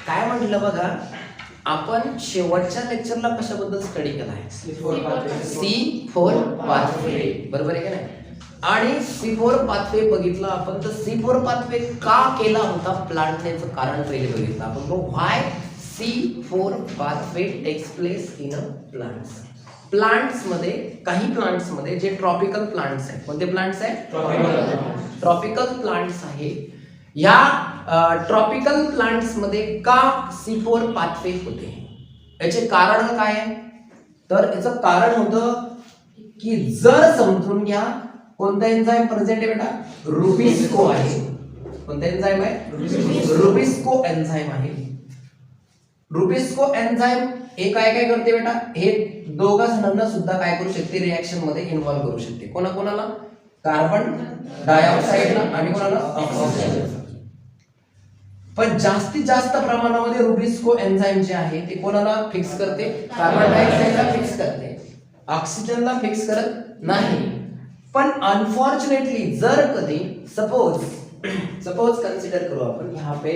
काय म्हटलं बघा, आपण शेवटच्या लेक्चरला कशाबद्दल स्टडी केला आहे? C4 पाथवे, बरोबर आहे का नाही? आणि C4 पाथवे बघितला आपण, तर C4 पाथवे का केला होता प्लांटने, याचं कारण पहिले बघितलं आपण. Why C4 pathway takes place in a plants. Plants मध्ये, काही प्लांट्स मध्ये जे ट्रॉपिकल प्लांट्स आहेत, कोणते प्लांट्स आहेत? ट्रॉपिकल प्लांट्स आहे. या ट्रॉपिकल प्लांट्स मध्ये का C4 पाथवे होते, याचे कारण काय आहे? तर याचं कारण होतं की जर समजून घ्या, कोणता एन्झाइम प्रेझेंट आहे बेटा? रुबिस्को आहे. कोणता एन्झाइम आहे? रुबिस्को एन्झाइम आहे. रुबिस्को एन्झाइम हे काय काय करते बेटा? हे दोघा जणांना सुद्धा काय करू शकते? रिएक्शन मध्ये इन्व्हॉल्व करू शकते. कोणाकोणाला? कार्बन डायऑक्साइडला आणि कोणाला? ऑक्सिजन. पण जास्तीत जास्त प्रमाणामध्ये रुबिस्को एन्झाइम जे आहे ते कोणाला फिक्स करते? कार्बन डायऑक्साइडला फिक्स करते, ऑक्सिजनला फिक्स करत नाही. पण अनफॉर्चुनेटली जर कधी सपोज कंसीडर करो अपन, यहाँ पे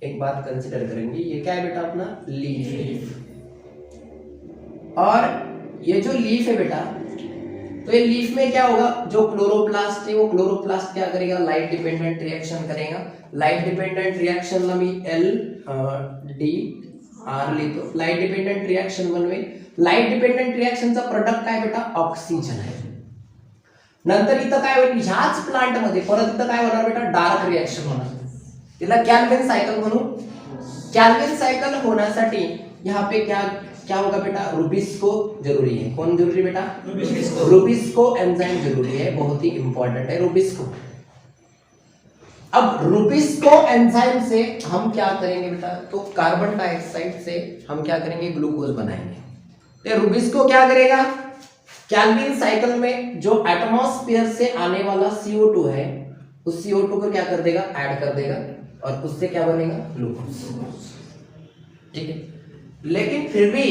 एक बात कंसीडर करेंगे. ये क्या है बेटा? अपना लीफ. और ये जो लीफ है बेटा, तो ये लीफ में क्या होगा? जो क्लोरोप्लास्ट है वो क्लोरोप्लास्ट क्या करेगा? लाइट डिपेंडेंट रिएक्शन करेगा. लाइट डिपेंडेंट रिएक्शनला मी LDR लिहितो. लाइट डिपेंडेंट रिएक्शन बनवेल. लाइट डिपेंडेंट रिएक्शनचा प्रोडक्ट काय बेटा? ऑक्सिजन आहे. नंतर इथं काय होईल? ह्याच प्लांट मध्ये परत इथं काय होणार बेटा? डार्क रिएक्शन होणार. तिला कॅल्विन सायकल म्हणू. कॅल्विन सायकल होण्यासाठी यहाँ पे क्या होगा बेटा? रुबिस्को जरूरी है. कौन जरूरी बेटा? रुबिस्को एंजाइम जरूरी है, बहुत ही इंपॉर्टेंट है रुबिस्को. अब रुबिस्को एंजाइम से हम क्या करेंगे बेटा? तो कार्बन डाइऑक्साइड से हम क्या करेंगे? ग्लूकोज बनाएंगे. तो रुबिस्को क्या करेगा? कैल्विन साइकिल में जो एटमॉस्फेयर से आने वाला CO2 है, उस CO2 को क्या कर देगा? ऐड कर देगा, और उससे क्या बनेगा? ग्लूकोज. ठीक है. लेकिन फिर भी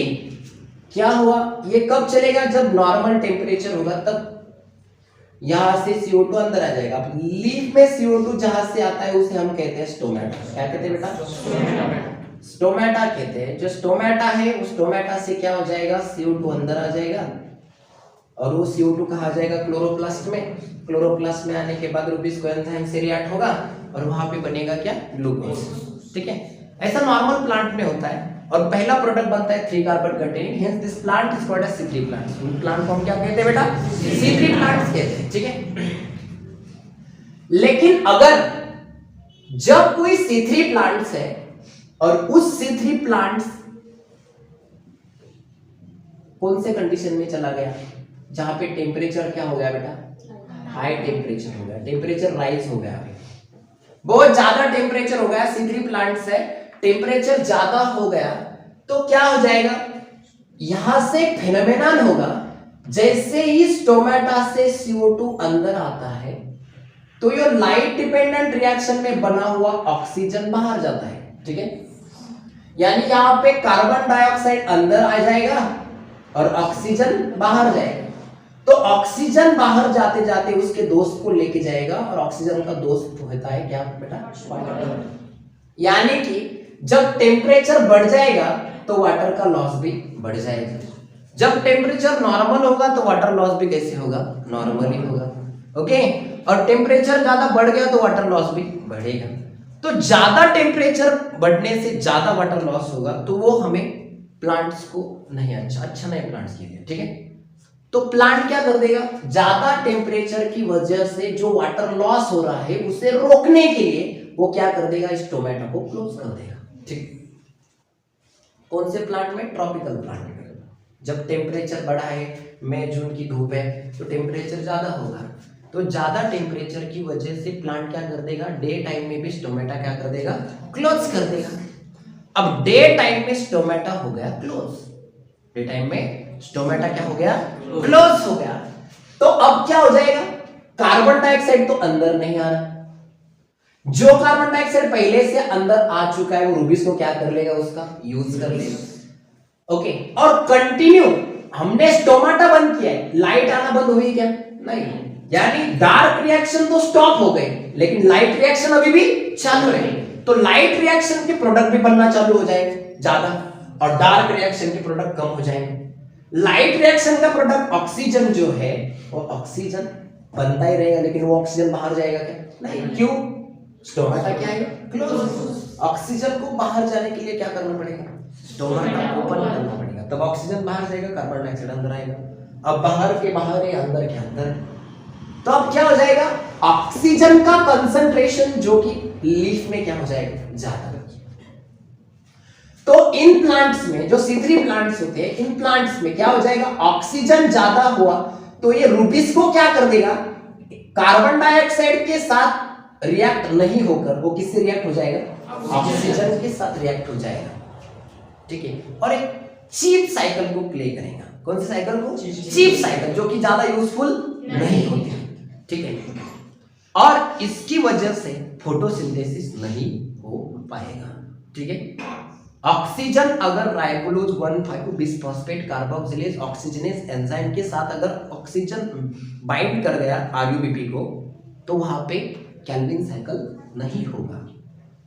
क्या हुआ? ये कब चलेगा? जब नॉर्मल टेम्परेचर होगा, तब यहां से CO2 अंदर आ जाएगा. लीफ में CO2 जहां से आता है उसे हम कहते हैं स्टोमेटा. क्या कहते हैं बेटा? स्टोमेटा कहते हैं. जो स्टोमेटा है, उस स्टोमेटा से क्या हो जाएगा? CO2 अंदर आ जाएगा, और वो CO2 कहा जाएगा क्लोरोप्लास्ट में. क्लोरोप्लास्ट में आने के बाद रुबिस्को एंजाइम से रिएक्ट होगा, और वहां पे बनेगा क्या? ग्लूकोज. ठीक है. ऐसा नॉर्मल प्लांट में होता है, और पहला प्रोडक्ट बनता है 3 carbon containing. Hence this plant is called as C3 plant. उन प्लांट को हम क्या कहते हैं बेटा? C3 प्लांट्स कहते हैं. ठीक है. लेकिन अगर जब कोई C3 प्लांट्स है और उस C3 प्लांट्स कौन से कंडीशन में चला गया? जहां पे टेम्परेचर क्या हो गया बेटा? हाई टेम्परेचर हो गया. टेम्परेचर राइज हो गया, बहुत ज्यादा टेम्परेचर हो गया. C3 प्लांट्स है, टेम्परेचर ज्यादा हो गया, तो क्या हो जाएगा? यहां से फेनोमेनन होगा, जैसे ही स्टोमेटा से CO2 अंदर आता है, तो ये लाइट डिपेंडेंट रिएक्शन में बना हुआ ऑक्सीजन बाहर जाता है. ठीक है. यानी यहां पे कार्बन डाइऑक्साइड अंदर आ जाएगा और ऑक्सीजन बाहर जाएगा. तो ऑक्सीजन बाहर जाते जाते उसके दोस्त को लेके जाएगा, और ऑक्सीजन का दोस्त होता है क्या बेटा? वाटर. यानी कि जब टेम्परेचर बढ़ जाएगा तो वाटर का लॉस भी बढ़ जाएगा. जब टेम्परेचर नॉर्मल होगा तो वाटर लॉस भी कैसे होगा? नॉर्मली होगा. ओके. और टेम्परेचर ज्यादा बढ़ गया तो वाटर लॉस भी बढ़ेगा. तो ज्यादा टेम्परेचर बढ़ने से ज्यादा वाटर लॉस होगा, तो वो हमें प्लांट्स को नहीं अच्छा नहीं प्लांट्स के लिए. ठीक है. तो प्लांट क्या कर देगा? ज्यादा टेम्परेचर की वजह से जो वाटर लॉस हो रहा है उसे रोकने के लिए वो क्या कर देगा? इस टोमेटो को क्लोज कर देगा. ठीक. कौन से प्लांट में? ट्रॉपिकल प्लांट में. जब टेम्परेचर बढ़ा है, मई जून की धूप है, तो टेम्परेचर ज्यादा होगा. तो ज्यादा टेम्परेचर की वजह से प्लांट क्या कर देगा? डे टाइम में भी स्टोमेटा क्या कर देगा? क्लोज कर देगा. अब डे टाइम में स्टोमेटा हो गया क्लोज. डे टाइम में स्टोमेटा क्या हो गया? क्लोज हो गया. तो अब क्या हो जाएगा? कार्बन डाइऑक्साइड तो अंदर नहीं आ रहा. जो कार्बन डाइऑक्साइड पहले से अंदर आ चुका है वो रुबिस्को क्या कर लेगा? उसका यूज कर लेगा. ओके. और कंटिन्यू हमने स्टोमेटा बंद किया है, लाइट आना बंद हुई क्या? नहीं. यानी डार्क रिएक्शन तो स्टॉप हो गई, लेकिन लाइट रिएक्शन अभी भी चालू है. तो लाइट रिएक्शन के प्रोडक्ट भी बनना चालू हो जाएंगे ज्यादा, और डार्क रिएक्शन के प्रोडक्ट कम हो जाएंगे। लाइट रिएक्शन का प्रोडक्ट ऑक्सीजन जो है वो ऑक्सीजन बनता ही रहेगा, लेकिन वो ऑक्सीजन बाहर जाएगा क्या? नहीं। क्यों? स्टोमाटा क्या है? क्लोज। ऑक्सीजन को बाहर जाने के लिए क्या करना पड़ेगा? स्टोमाटा ओपन करना पड़ेगा, तब ऑक्सीजन बाहर जाएगा, कार्बन डाइऑक्साइड अंदर आएगा। अब बाहर के बाहर है, अंदर के अंदर है, तो अब क्या हो जाएगा? ऑक्सीजन का कंसंट्रेशन जो कि लीफ में क्या हो जाएगा? ज्यादा। तो इन प्लांट्स में जो C3 प्लांट्स होते हैं, इन प्लांट्स में क्या हो जाएगा? ऑक्सीजन ज्यादा हुआ तो ये रूबिस को क्या कर देगा? कार्बन डाइऑक्साइड के साथ रिएक्ट नहीं होकर वो किससे रिएक्ट हो जाएगा? ऑक्सीजन के साथ रिएक्ट हो जाएगा, ठीक है। और एक चीप साइकिल को प्ले करेगा। कौन सी साइकिल को? चीप साइकिल, जो कि ज्यादा यूजफुल नहीं होती, ठीक है। और इसकी वजह से फोटोसिंथेसिस नहीं हो पाएगा, ठीक है। ऑक्सीजन अगर राइबोलोज 1,5 बिसफॉस्फेट कार्बोक्सिलेज ऑक्सीजनेज एंजाइम के साथ अगर ऑक्सीजन बाइंड कर गया RuBP को, तो वहां पे कैल्विन साइकिल नहीं होगा,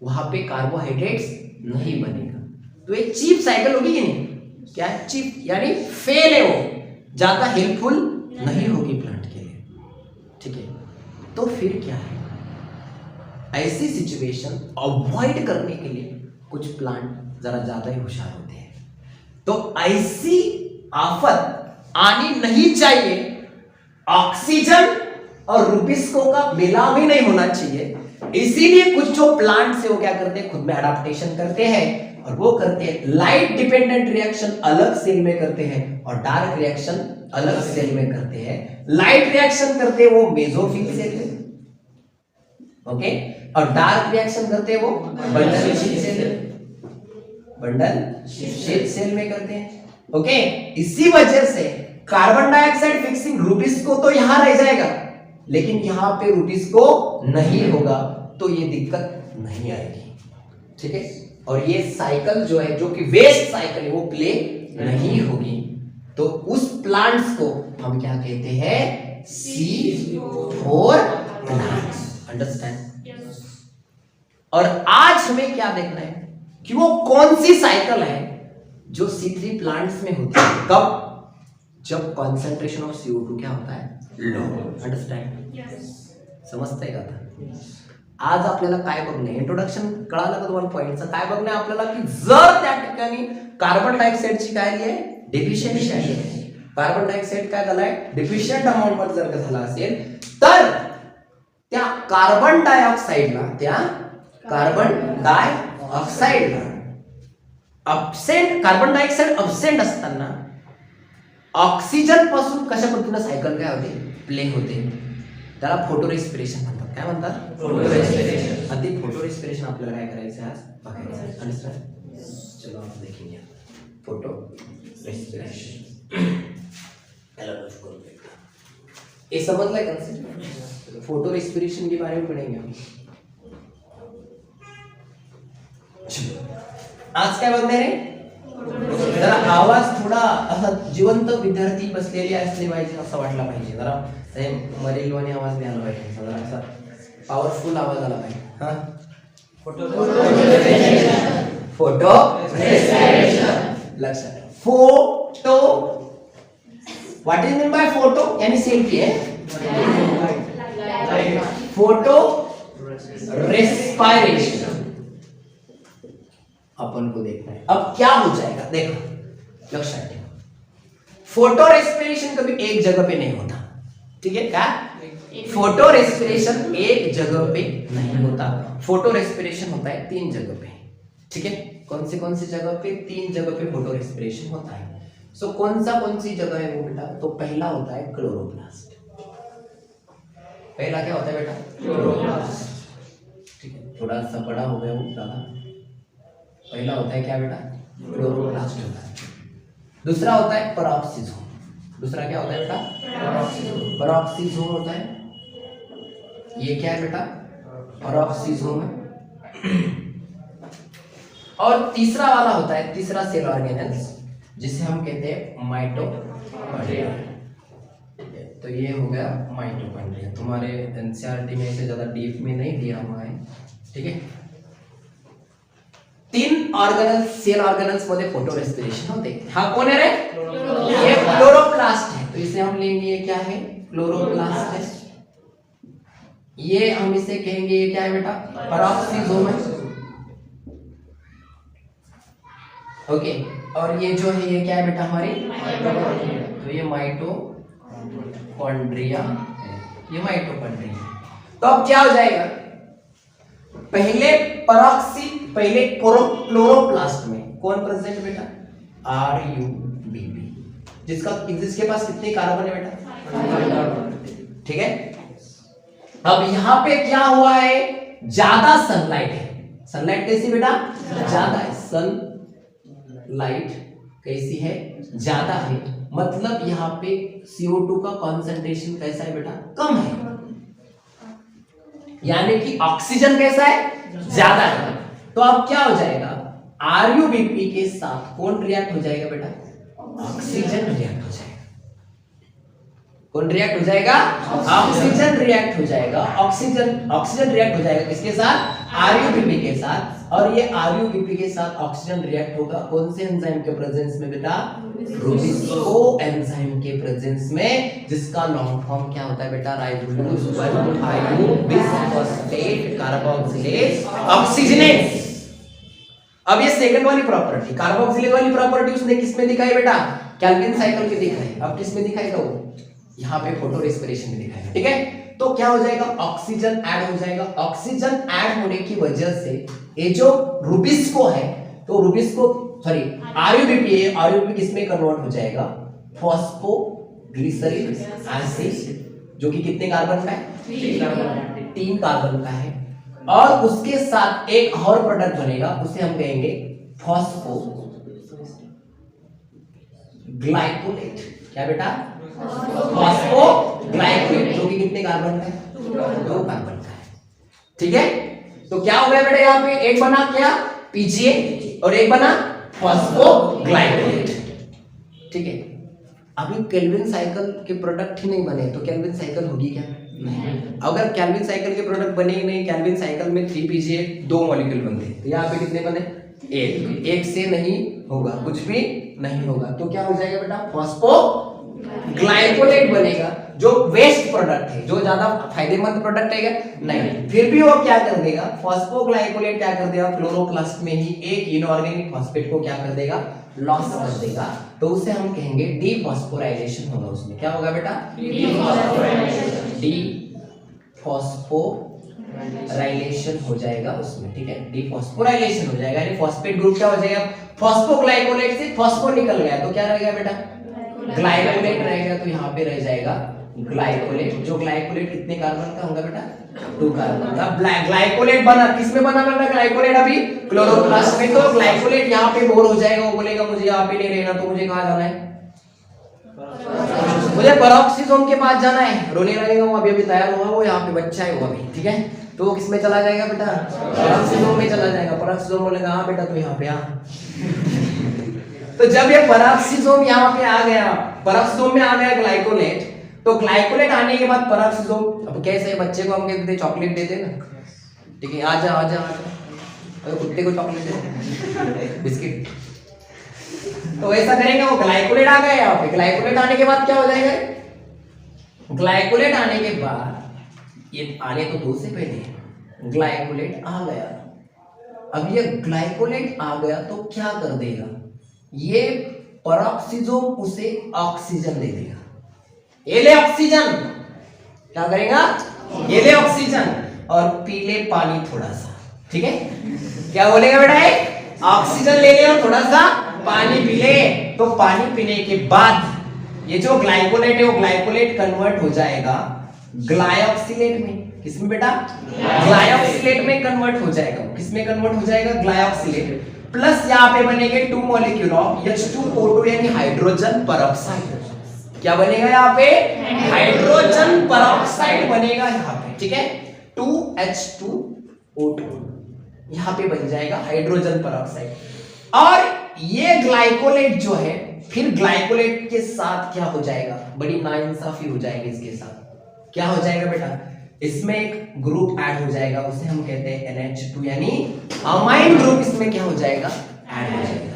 वहां पे कार्बोहाइड्रेट्स नहीं बनेगा, तो एक चीप साइकिल होगी कि नहीं? क्या है? चीप, यानी फेल है, वो ज्यादा हेल्पफुल नहीं होगी प्लांट के लिए, ठीक है। तो फिर क्या है? ऐसी सिचुएशन अवॉइड करने के लिए कुछ प्लांट जरा ज्यादा ही होशियार होते हैं। तो ऐसी आफत आनी नहीं चाहिए, ऑक्सीजन और रूबिस्को का मिलान ही नहीं होना चाहिए। इसीलिए कुछ जो प्लांट्स है वो क्या करते हैं? खुद में एडाप्टेशन करते हैं, और वो करते हैं लाइट डिपेंडेंट रिएक्शन अलग सेल में करते हैं, और डार्क रिएक्शन अलग सेल में करते हैं। लाइट रिएक्शन करते हैं वो मेसोफिल सेल में, ओके, और डार्क रिएक्शन करते हैं वो बंडल शेप सेल में करते हैं, ओके। इसी वजह से कार्बन डाइऑक्साइड फिक्सिंग रूबिस्को तो यहां रह जाएगा, लेकिन यहां पे रूबिस्को नहीं होगा, तो ये दिक्कत नहीं आएगी, ठीक है। और ये साइकिल जो है, जो कि वेस्ट साइकिल है, वो प्ले नहीं होगी। तो उस प्लांट्स को हम क्या कहते हैं? C4 plants, understand. और आज हमें क्या देखना है कि वो कौन सी साइकिल है जो C3 प्लांट्स में होती है। कब? जब कॉन्सेंट्रेशन ऑफ CO2 क्या होता है? लो, अंडरस्टँड? समजतंय का आता? आज आपल्याला काय बघणे, इंट्रोडक्शन कळालं का तुम्हाला पॉइंटचं? काय बघणे आपल्याला की जर त्या ठिकाणी कार्बन डायऑक्साइडची काय आहे? डेफिशियन्सी आहे, कार्बन डायऑक्साइड काय झालाय? डेफिशियंट अमाउंट मध्ये जर का झाला असेल, तर त्या कार्बन डायऑक्साइडला, त्या कार्बन डायऑक्साइडला अब्सेंट, कार्बन डायऑक्साइड अब्सेंट असताना ऑक्सिजन पासून कशा पद्धतीने सायकल काय होते? प्ले होते, त्याला फोटो रेस्पिरेशन म्हणतात. काय म्हणतात? Photo respiration. आधी फोटो रेस्पिरेशन आपल्याला काय करायचं आहे? आज बघायचं आहे, अंडरस्टँड? चलो आप देखेंगे फोटो रेस्पिरेशन. हेलो दोस्तों, ये समझ लाए कंसेप्ट? फोटो रेस्पिरेशन के बारे में पढ़ेंगे हम. आज काय बघणार आहे? जरा आवाज थोडा असा जिवंत विद्यार्थी बसलेले असले पाहिजे असं वाटला पाहिजे. जरा मरेलवाणी आवाज द्यायला पाहिजे, जरा असा पॉवरफुल आवाज आला पाहिजे. हा, फोटो लक्षात. Photo, what is mean by photo? यानी सेल्फी है. फोटो रेस्पिरेशन अपन को देखना है. अब क्या हो जाएगा देखो, लक्षात रखो, फोटो रेस्पिरेशन कभी एक जगह पे नहीं होता, ठीक है? क्या फोटो रेस्पिरेशन एक जगह पे नहीं होता. फोटो रेस्पिरेशन होता है 3 जगह पे, ठीक है? कौन सी जगह पे? 3 जगह पे फोटो रेस्पिरेशन होता है. सो कौन सी जगह है वो बेटा? तो पहला होता है क्लोरोप्लास्ट. पहला क्या होता है बेटा? क्लोरोप्लास्ट, ठीक है? थोड़ा सा बड़ा हो गया वो ज्यादा. पहला होता है क्या बेटा? क्लोरोप्लास्ट होता है. दूसरा होता है पेरोक्सिसोम. दूसरा क्या होता है बेटा? पेरोक्सिसोम होता है. ये क्या है बेटा? पेरोक्सिसोम है. और तीसरा वाला होता है, तीसरा सेल ऑर्गेनेल्स, जिसे हम कहते हैं माइटोकॉन्ड्रिया. तो ये हो गया माइटोकॉन्ड्रिया. तुम्हारे एनसीईआरटी में इसे ज्यादा डीप में नहीं दिया हुआ है, ठीक है? ऑर्गेनल्स सेल ऑर्गेनल्स मध्ये फोटो रेस्पिरेशन होते। हा कोण है रे? ये क्लोरोप्लास्ट है, तो इसे हम लेंगे ये क्या है? क्लोरोप्लास्ट है। ये हम इसे कहेंगे ये क्या है बेटा? पेरोक्सिसोम है। ओके, और ये जो है ये क्या है बेटा हमारी? तो ये माइटोकॉन्ड्रिया, ये माइटोकॉन्ड्रिया। तो अब क्या हो जाएगा? पहले क्लोरोप्लास्ट में कौन प्रेजेंट बेटा? RUBP, जिसके पास कितने कार्बन है बेटा? ठीक है। अब यहां पे क्या हुआ है? ज्यादा सनलाइट है। सनलाइट कैसी बेटा? ज्यादा है। सनलाइट कैसी है? ज्यादा है। मतलब यहाँ पे CO2 का कॉन्सेंट्रेशन कैसा है बेटा? कम है। यानी कि ऑक्सीजन कैसा है? ज्यादा है। तो अब क्या हो जाएगा? RUBP के साथ कौन रिएक्ट हो जाएगा बेटा? ऑक्सीजन रिएक्ट हो जाएगा। कौन रिएक्ट हो जाएगा? ऑक्सीजन रिएक्ट हो जाएगा। ऑक्सीजन रिएक्ट हो जाएगा किसके साथ? RUBP के साथ। और ये RUBP के साथ ऑक्सीजन रिएक्ट होगा कौन से एंजाइम के प्रेजेंस में बेटा? रुबिस्को एंजाइम के प्रेजेंस में, जिसका लॉन्ग फॉर्म क्या होता है बेटा? Ribose 1,5 bisphosphate carboxylase oxygenase. अब ये सेकंड वाली प्रॉपर्टी, कार्बोक्सिलेज वाली प्रॉपर्टी उसने किस में दिखाई बेटा? केल्विन साइकिल के दिखाई। अब किस में दिखाएगा वो? यहाँ पे फोटो रेस्पिरेशन में दिखाएगा। ठीक है, तो क्या हो जाएगा? ऑक्सीजन ऐड हो जाएगा। ऑक्सीजन ऐड होने की वजह से ये जो रुबिस्को है, तो रुबिस्को सॉरी RUBP है, RUBP किस में कन्वर्ट हो जाएगा? फॉस्फोग्लिसरीन एसिड, जो कि कितने कार्बन का है? 3 कार्बन का है। और उसके साथ एक और प्रोडक्ट बनेगा, उसे हम कहेंगे फॉस्फोग्लाइकोलेट। क्या बेटा? फॉस्फोग्लाइकोलेट, जो कि कितने कार्बन का है? 2 कार्बन का है। ठीक है, तो क्या हो गया बेटा? यहाँ पे एक बना क्या? PGA और एक बना फॉस्फोग्लाइकोलेट। ठीक है, अभी केल्विन साइकिल के प्रोडक्ट ही नहीं बने तो केल्विन साइकिल होगी क्या? नहीं। अगर केल्विन साइकिल के प्रोडक्ट बने ही नहीं, केल्विन साइकिल में 3PGA 2 मॉलिक्यूल बनते, तो यहाँ पे कितने बने? एक से नहीं होगा, कुछ भी नहीं होगा। तो क्या हो जाएगा बेटा? फॉस्फोग्लाइकोलेट बनेगा, जो वेस्ट प्रोडक्ट है, जो ज्यादा फायदेमंद प्रोडक्ट है क्या? नहीं। फिर भी वो क्या कर देगा? फॉस्फोग्लाइकोलेट क्या कर देगा? क्लोरोप्लास्ट में ही एक इनऑर्गेनिक फॉस्फेट को क्या कर देगा? लॉस कर देगा। तो उसे हम कहेंगे डीफॉस्फोराइलेशन होगा। उसमें क्या होगा बेटा? डीफॉस्फोराइलेशन हो जाएगा उसमें। ठीक है, डीफॉस्फोराइलेशन हो जाएगा, यानी फॉस्फेट ग्रुप क्या हो जाएगा? फॉस्फोग्लाइकोलेट से फॉस्फो निकल गया, तो क्या रहेगा बेटा? ग्लाइकोलेट रहेगा। तो यहाँ पे रह जाएगा ग्लाइकोलेट। जो ग्लाइकोलेट कितने कार्बन का होगा बेटा? 2 कार्बन का। ग्लाइकोलेट बना किसमें बना बेटा? ग्लाइकोलेट अभी क्लोरोप्लास्ट में। तो ग्लाइकोलेट यहाँ पे बोर हो जाएगा, वो बोलेगा मुझे यहाँ पे नहीं रहना, तो मुझे कहाँ जाना है? मुझे पेरोक्सिसोम के पास जाना है। रोने लगेगा वो, अभी तैयार हुआ, वो यहाँ पे बच्चा है वो अभी। ठीक है, तो वो किसमें चला जाएगा बेटा? पेरोक्सिसोम में चला जाएगा। पेरोक्सिसोम बोलेगा हाँ बेटा तू यहाँ पे आ। तो जब ये पेरोक्सिसोम यहाँ पे आ गया, पेरोक्सिसोम में आ गया ग्लाइकोलेट, तो ग्लाइकोलेट आने के बाद पेरोक्सिसोम, अब कैसे बच्चे को हम कहते चॉकलेट देते ना, ठीक है, आजा आजा आजा, तो कुत्ते को चॉकलेट दे, बिस्किट, तो ऐसा करेंगे। वो ग्लाइकोलेट आ गया यहाँ पे। ग्लाइकोलेट आने के बाद क्या हो जाएगा? ग्लाइकोलेट आने के बाद, ये आने तो 2 से पहले ग्लाइकोलेट आ गया। अब ये ग्लाइकोलेट आ गया तो क्या कर देगा? ये पेरोक्सिसोम उसे ऑक्सीजन दे देगा। ये ले ऑक्सीजन, क्या करेगा? ये ले ऑक्सीजन और पी ले पानी थोड़ा सा। ठीक है, क्या बोलेगा बेटा? ऑक्सीजन ले ले और थोड़ा सा पानी पी ले। तो पानी पीने के बाद ये जो ग्लाइकोलेट है वो ग्लाइकोलेट कन्वर्ट हो जाएगा ग्लाइऑक्सिलेट में। किसमें बेटा? ग्लाइऑक्सिलेट में कन्वर्ट हो जाएगा। किसमें कन्वर्ट हो जाएगा? ग्लाइऑक्सिलेट। प्लस यहाँ पे बनेंगे 2 मॉलिक्यूल ऑफ H2O2 यानी हाइड्रोजन पेरोक्साइड। क्या बनेगा यहाँ पे? हाइड्रोजन पेरोक्साइड बनेगा यहाँ पे। ठीक है, 2H2O2 यहाँ पे बन जाएगा हाइड्रोजन पेरोक्साइड। और ये ग्लाइकोलेट जो है, फिर ग्लाइकोलेट के साथ क्या हो जाएगा? बड़ी नाइंसाफी हो जाएगी इसके साथ। क्या हो जाएगा बेटा? इसमें एक ग्रुप ऐड हो जाएगा, उसे हम कहते हैं NH2, यानी अमाइन ग्रुप इसमें क्या हो जाएगा, ऐड हो जाएगा।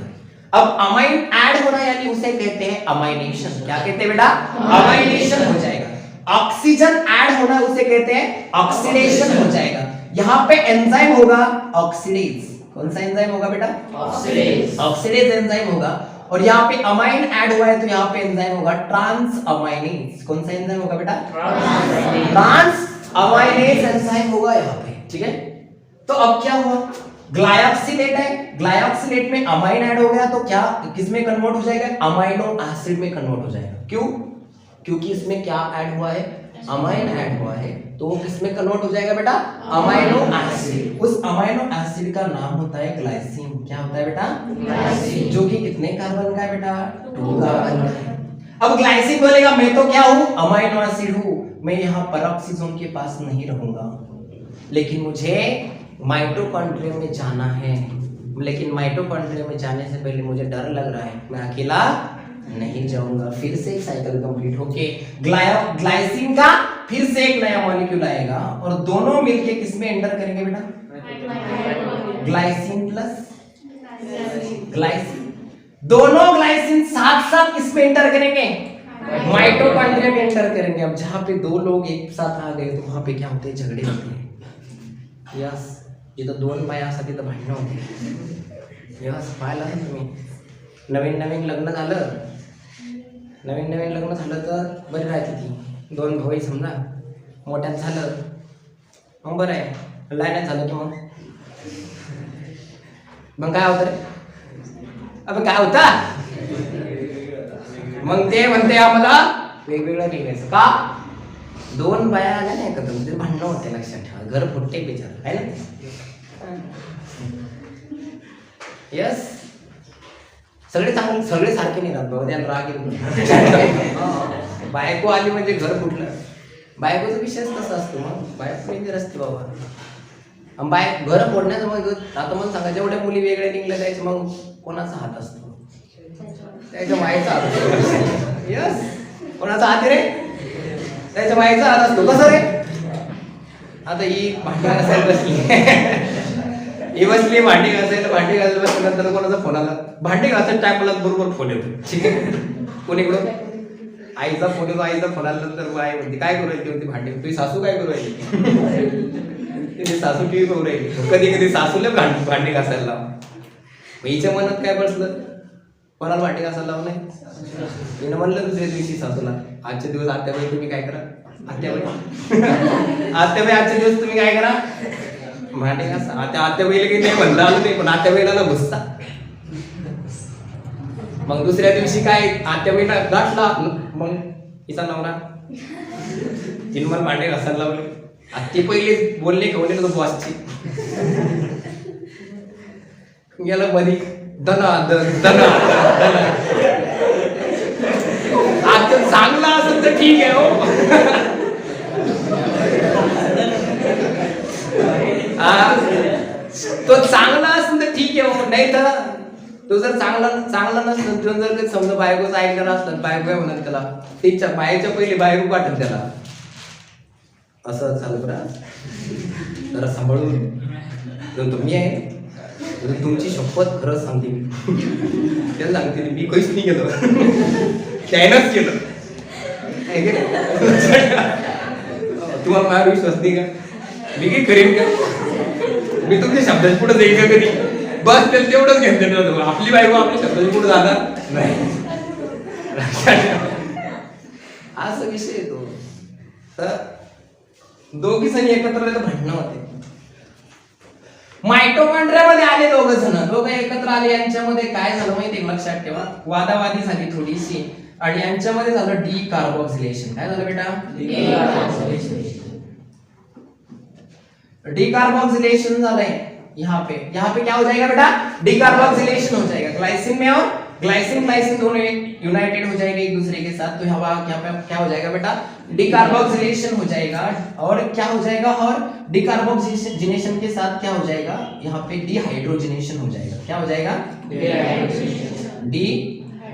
अब अमाइन ऐड होना यानी उसे कहते हैं अमाइनेशन। क्या कहते हैं बेटा, अमाइनेशन हो जाएगा। ऑक्सीजन ऐड होना उसे कहते हैं ऑक्सीडेशन हो जाएगा। यहाँ पे एंजाइम होगा ऑक्सीडेज। कौन सा एंजाइम होगा बेटा, ऑक्सीडेज। ऑक्सीडेज एंजाइम होगा। और यहाँ पे अमाइन ऐड हुआ है तो यहाँ पे एंजाइम होगा ट्रांस अमाइनेज। कौन सा एंजाइम होगा बेटा, ट्रांस अमाइनेज एंजाइम होगा यहाँ पे, ठीक है। तो अब क्या हुआ, ग्लाइऑक्सिलेट है, ग्लाइऑक्सिलेट में अमाइन ऐड हो गया तो क्या किसमें कन्वर्ट हो जाएगा, अमाइनो एसिड में कन्वर्ट हो जाएगा। क्यों, क्योंकि इसमें क्या ऐड हुआ है, अमाइन ऐड हुआ है, तो वो किसमें कन्वर्ट हो जाएगा बेटा, अमाइनो एसिड। उस अमाइनो एसिड का नाम होता है ग्लाइसिन। क्या होता है बेटा, ग्लाइसिन, जो कि कितने कार्बन का है बेटा, 2 कार्बन का है। अब ग्लाइसिन बोलेगा मैं तो क्या हूं, अमाइनो एसिड हूं, मैं यहाँ पेरोक्सिसोम के पास नहीं रहूंगा, लेकिन मुझे माइटोकॉन्ड्रिया में जाना है। लेकिन माइटोकॉन्ड्रिया में जाने से पहले मुझे डर लग रहा है, मैं अकेला नहीं जाऊंगा। फिर से एक साइकिल कंप्लीट होके ग्लाइसिन का फिर से एक नया मॉलिक्यूल आएगा और दोनों मिलके किसमें एंटर करेंगे बेटा, ग्लाइसिन प्लस ग्लाइसिन। दोनों ग्लाइसिन साथ साथ किसमें एंटर करेंगे, माइटोकॉन्ड्रिया में एंटर करेंगे। अब जहां पे दो लोग एक साथ आ गए तो वहां पे क्या होते हैं, झगड़े होते हैं। यस, जिथं 2 बाया असतात तिथं भांडणं होते। यस, पाहिलं ना तुम्ही, नवीन नवीन लग्न झालं, नवीन नवीन लग्न झालं तर बरी राहते ती। 2 भाऊ समजा, मोठ्यात झालं मग बरं आहे, लहान्यात झालं की मग काय होतं रे, अबे काय होता, मग ते म्हणते आम्हाला वेगवेगळं निघायचं का, 2 बाया आल्या नाही का तुमचे भांडणं होते, लक्षात ठेवा, घर फुटते बिचार आहे ना। यस, सगळे चांगले, सगळे सारखे नाही राहत बाबा, त्याला राग येतो। बायको आली म्हणजे घर फुटलं, बायकोचा विषयच तसा असतो, मग बायको डेंजर असते बाबा। घर फोडण्याचं मग आता मला सांगा, जेवढ्या मुली वेगळ्या निघल्या जायचं मग कोणाचा हात असतो, त्याच्या मायेचा हात असतो। यस, कोणाचा हात रे, त्याच्या मायेचा हात असतो। कसं रे, आता ही भांडी घासायला बसली, ही बसली भांडी घासायला, भांडी घासायला बसल्यानंतर कोणाचा फोन आला, भांडी घासायला टायमाला बरोबर फोन येतो, ठीक आहे, कोणीकडून, आईचा फोन येतो, आईचा फोन आल्यानंतर आई म्हणते काय करू राहिली होती भांडी, तुझी सासू काय करू राहिली, तिने सासू टीव्ही करू राहिली, कधी कधी सासूला भांडी घासायला लाव। हिच्या मनात काय बसलं, कोणाला भांडी घासायला लावू नाही, हिनं म्हणलं दुसऱ्या दिवशी सासूला, आजच्या दिवस आत्याबाई तुम्ही काय करा, आत्याबाई आजच्या दिवस तुम्ही काय करा, भांडी घासा। आत्याबाईला काही नाही म्हणलं आलं नाही, पण आत्याबाईला गुस्सा। मग दुसऱ्या दिवशी काय, आत्याबाईला गाठला, मग हिचा नवरा तिने मला भांडे घासायला लावले, ते पहिले बोलले खवले तो बॉसची, गेला मध्ये दना दना दना, आता चांगला असेल तर ठीक आहे हो, तो चांगला असेल तर ठीक आहे हो, नाही तर तो जर चांगला नसलं, तो जर समजा बायकोचं ऐकणार असलं, बायको काय म्हणत त्याला, तिच्या बायच्या पहिले बायको पाठवत त्याला, असं झालं बरं, जरा सांभाळून, तुम्ही आहे तुमची शपथ खरंच सांगते मी, त्याला सांगते मी काहीच नाही केलं, त्यानंच केलं, तुम्हाला माझ्यावर विश्वास नाही का, मी काही करेन का, मी तुमच्या शब्दाच्या पुढे जाईल का कधी, बस त्याला तेवढंच घेतलं, आपली बायको आपल्या शब्दाच्या पुढे जाणार नाही, असा विषय येतो। तर दोघी जण एकत्र आले तर भांडणं होते। माइटोकॉन्ड्रियामध्ये आले दोघं एकत्र आले, यांच्यामध्ये काय झालं माहिती लक्षात ठेवा, वादावादी झाली थोडीशी आणि यांच्यामध्ये झालं डीकार्बोक्सिलेशन। काय झालं बेटा, डीकार्बोक्सिलेशन झालंय। यहाँ पे क्या हो जाएगा बेटा, डीकार्बोक्सिलेशन हो जाएगा, ग्लाइसिन में और ग्लाइसिन दोनों यूनाइटेड हो जाएंगे एक दूसरे के साथ, तो यहाँ पे क्या हो जाएगा बेटा, डीकार्बोक्सिलेशन हो जाएगा। और क्या हो जाएगा, और डीकार्बोक्सिलेशन के साथ क्या हो जाएगा, यहाँ पे डिहाइड्रोजनेशन हो जाएगा। क्या हो जाएगा,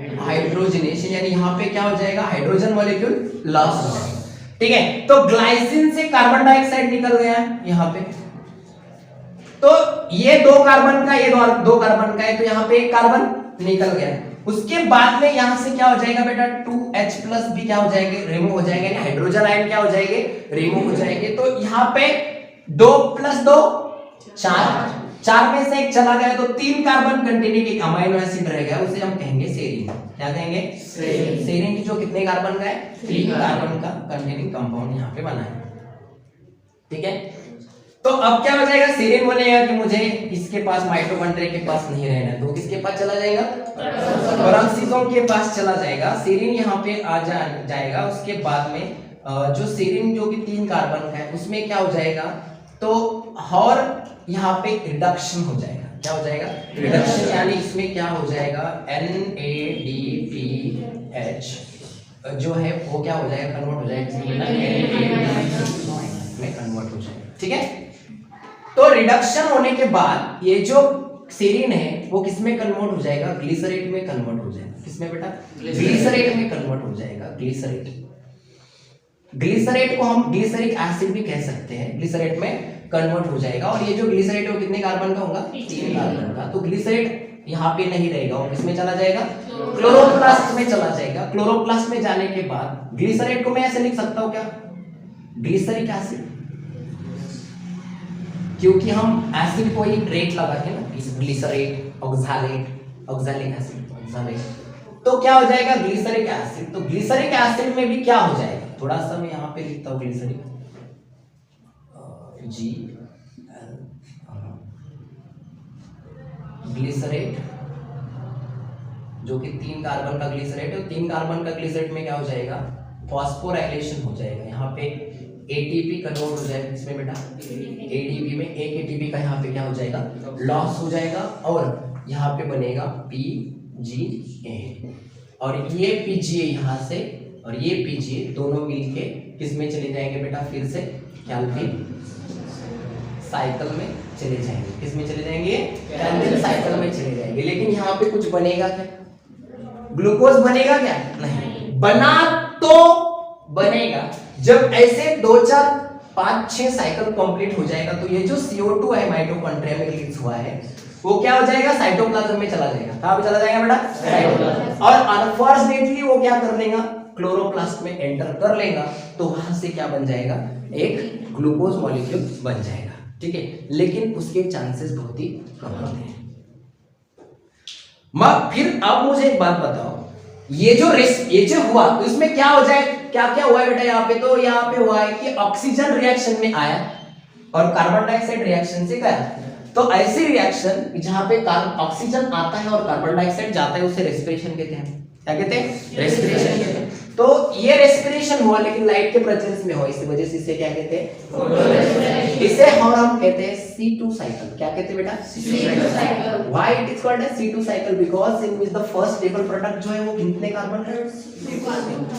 डिहाइड्रोजनेशन, यानी यहाँ पे क्या हो जाएगा, हाइड्रोजन मॉलिक्यूल लॉस हो जाएगा। ठीक है, तो ग्लाइसिन से कार्बन डाइऑक्साइड निकल गया यहां पे, तो ये 2 कार्बन का, ये 2 कार्बन का है, तो यहां पे 1 कार्बन निकल गया। उसके बाद में यहां से क्या हो जाएगा बेटा, 2H+ भी क्या हो जाएंगे, रिमूव हो जाएंगे, यानी हाइड्रोजन आयन क्या हो जाएंगे, रिमूव हो जाएंगे। तो यहां पे 2 + 2 4 में से 1 चला गया, तो 3 कार्बन कंटेनिंग एक अमीनो एसिड रह गया, उसे हम कहेंगे सेरीन। क्या कहेंगे, सेरीन, जो कितने कार्बन का है, 3 कार्बन का कंटेनिंग कंपाउंड यहां पे बना है। ठीक है, तो अब क्या हो जाएगा, सेरीन बोलेगा कि मुझे इसके पास, माइटोकॉन्ड्रिया के पास नहीं रहना है, तो किसके पास चला जाएगा, पेरोक्सिसोम के पास चला जाएगा। सेरीन यहाँ पे आ जाएगा। उसके बाद में जो सेरीन जो कि 3 कार्बन का है, उसमें क्या हो जाएगा, तो और यहाँ पे रिडक्शन हो जाएगा। क्या हो जाएगा, रिडक्शन, यानी इसमें क्या हो जाएगा, NADPH जो है वो क्या हो जाएगा, कन्वर्ट हो जाएगा में कन्वर्ट हो जाएगा। ठीक है, तो रिडक्शन होने के बाद ये जो सेरीन है वो किसमें कन्वर्ट हो जाएगा, ग्लिसरेट में कन्वर्ट हो जाएगा। किसमें बेटा, ग्लिसरेट में कन्वर्ट हो जाएगा। ग्लिसरेट को हम ग्लिसरिक एसिड भी कह सकते हैं, ग्लिसरेट में कन्वर्ट हो जाएगा। और ये जो ग्लिसरेट है वो कितने कार्बन का होगा, 3 कार्बन का। तो ग्लिसरेट यहाँ पे नहीं रहेगा, वो किसमें चला जाएगा, क्लोरोप्लास्ट में चला जाएगा। क्लोरोप्लास्ट में जाने के बाद ग्लिसरेट को मैं ऐसे लिख सकता हूँ क्या, ग्लिसरिक एसिड, क्योंकि हम एसिड को ही रेट लगा के ना, ग्लिसरेट, ऑक्सैलिक एसिड, ऑक्सैलिक, तो क्या हो जाएगा, ग्लिसरिक एसिड। तो ग्लिसरिक एसिड में भी क्या हो जाएगा, थोड़ा सा मैं यहाँ पे लिखता हूँ, ग्लिसरिक ग्लिसरेट जो कि 3 कार्बन का ग्लिसरेट है, 3 कार्बन का ग्लिसरेट में क्या हो जाएगा, फॉस्फोराइलेशन हो जाएगा। यहाँ पे ATP कन्वर्ट हो जाएगा, इसमें बेटा ADP में 1 ATP का यहाँ पे क्या हो जाएगा, लॉस हो जाएगा, और यहाँ पे बनेगा PGA, और ये PGA यहाँ से और ये PGA दोनों मिलके किसमें चले जाएंगे बेटा, फिर से कैल्विन साइकिल में चले जाएंगे। किसमें चले जाएंगे, कैल्विन साइकिल में चले जाएंगे। लेकिन यहाँ पे कुछ बनेगा क्या, ग्लूकोज बनेगा क्या, नहीं बना, तो बनेगा जब ऐसे 2 4 5 6 साइकिल कंप्लीट हो जाएगा, तो ये जो CO2 है माइटोकॉन्ड्रिया में रिलीज हुआ है, वो क्या हो जाएगा, साइटोप्लाज्म में चला जाएगा। कहां पे चला जाएगा बेटा, साइटोप्लाज्म। और अनफॉर्चुनेटली वो क्या कर लेगा, क्लोरोप्लास्ट में एंटर कर लेगा, तो वहां से क्या बन जाएगा, एक ग्लूकोज मॉलिक्यूल बन जाएगा। ठीक है, लेकिन उसके चांसेस बहुत ही कम होते हैं। फिर अब मुझे एक बात बताओ, ये जो हुआ, तो इसमें क्या हो जाए, क्या क्या हुआ है बेटा, यहाँ पे तो यहाँ पे हुआ है कि ऑक्सीजन रिएक्शन में आया और कार्बन डाइऑक्साइड रिएक्शन से गया। तो ऐसी रिएक्शन जहां पे ऑक्सीजन आता है और कार्बन डाइऑक्साइड जाता है, उसे रेस्पिरेशन कहते हैं। क्या कहते हैं, रेस्पिरेशन कहते हैं। तो ये रेस्पिरेशन हुआ, लेकिन लाइट के प्रेजेंस में हुआ, इसी वजह से इसे क्या कहते हैं, इसे हम कहते हैं C2 साइकिल। क्या कहते हैं बेटा, C2 cycle. Why it is called as C2 cycle, because in which the first stable product जो है वो कितने कार्बन का है,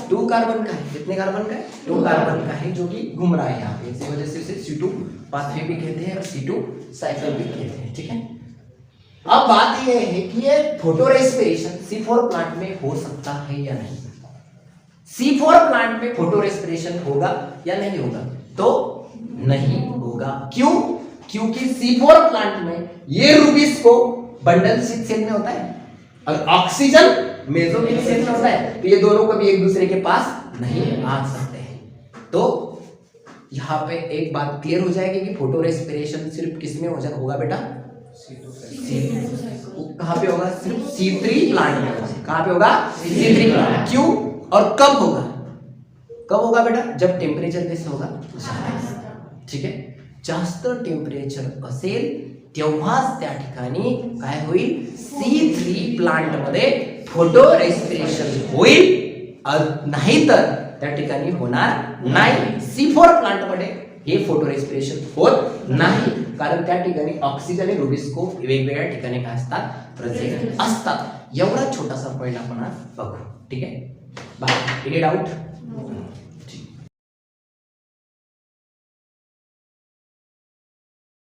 2 कार्बन का है। कितने कार्बन का है, 2 कार्बन का है, जो कि घूम रहा है यहाँ पे, इसी वजह से इसे C2 पाथवे भी कहते हैं और C2 साइकिल भी कहते हैं। ठीक है, अब बात ये है कि ये फोटो रेस्पिरेशन C4 प्लांट में हो सकता है या नहीं। C4 प्लांट में फोटो रेस्पिरेशन होगा या नहीं होगा, तो नहीं होगा। क्यों, क्योंकि C4 प्लांट में ये रूबिस को बंडल शीथ सेल में होता है और ऑक्सीजन मेसोफिल सेल में होता है, तो ये दोनों कभी एक दूसरे के पास नहीं आ सकते हैं। तो यहाँ पे एक बात क्लियर हो जाएगी कि फोटो रेस्पिरेशन सिर्फ किसमें होगा बेटा, कहाँ पे होगा, सिर्फ C3 प्लांट में होगा। कहाँ पे होगा, C3 प्लांट। क्यों और कब होगा, कब होगा बेटा, जब टेम्परेचर कैसे होगा, ठीक आहे, जास्त टेम्परेचर असेल तेव्हाच त्या ठिकाणी काय होईल, C3 प्लांट मध्ये फोटो रेस्पिरेशन होईल, नाहीतर त्या ठिकाणी होणार नाही। C4 प्लांट मध्ये हे फोटो रेस्पिरेशन होत नाही, कारण त्या ठिकाणी ऑक्सिजन आणि रुबिस्को वेगवेगळ्या ठिकाणी काय असतात, प्रेझेंट असतात। एवढा छोटासा पॉइंट आपण बघू। ठीक आहे, बाय, एनी डाऊट?